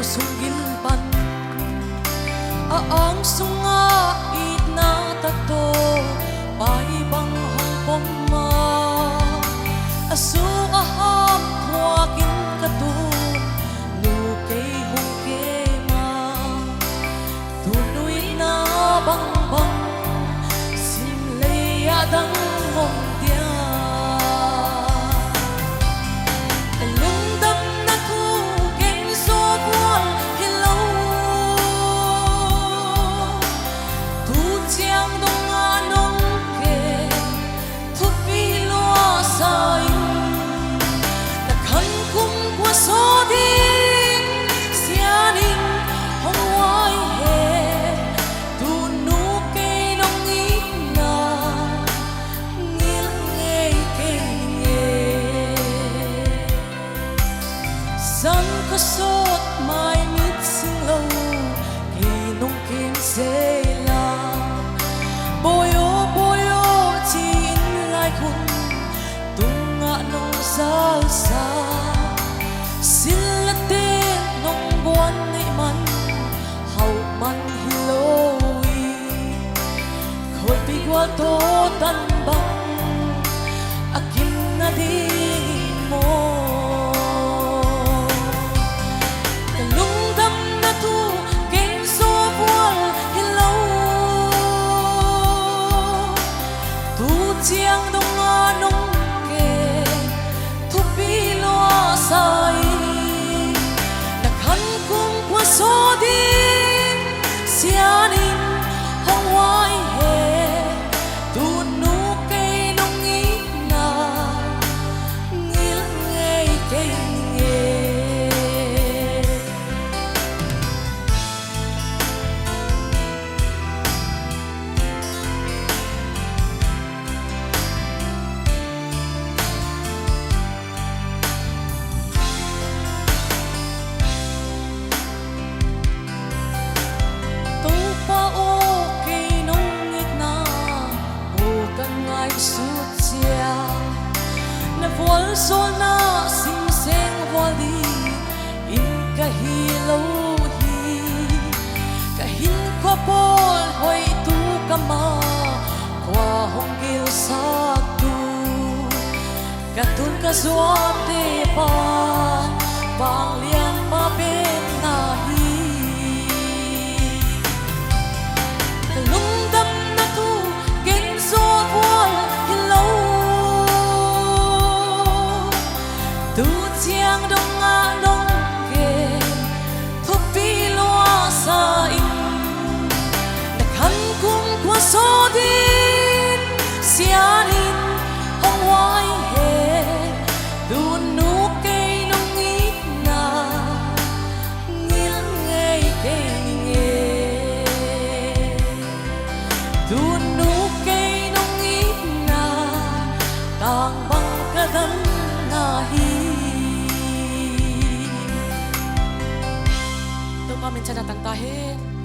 sung gilpan aang sunga it na tato pai bang hong pom ma asu aham huakin katu nu kay hong ke ma tuloy na bang bang sim lay adang mong dia sốt mai mít xinh lâu kỳ nông kim dễ la bôi ô chỉ in lại khung tung ngã nông sao xa xin là tên nông buồn nị man hậu man hi lôi khôi bị qua tô tan băng akin na đi mo chiang đông nga nông kề thu pi lo sai na khăn cung qua số din xianin hong hoai he tu nu cây nông ý na ngil ngây cây nghề suốt chia na vuol sol na sim seng voli in ka hi lo hi ka hin ko pol hoi tu kama kwa hong gil sa tu ka tun ka zuam te pa bang lian ma ben na hi lung dam na tu gen so chiang đông nga nông kề thu pi lo sa in na khăn cung qua số din xianin hong hoai he tu nu cây nông ít na ngil ngây cây nghề tu nu cây nông ít na tang bang ka dan na hi mình chân là tăng ta hết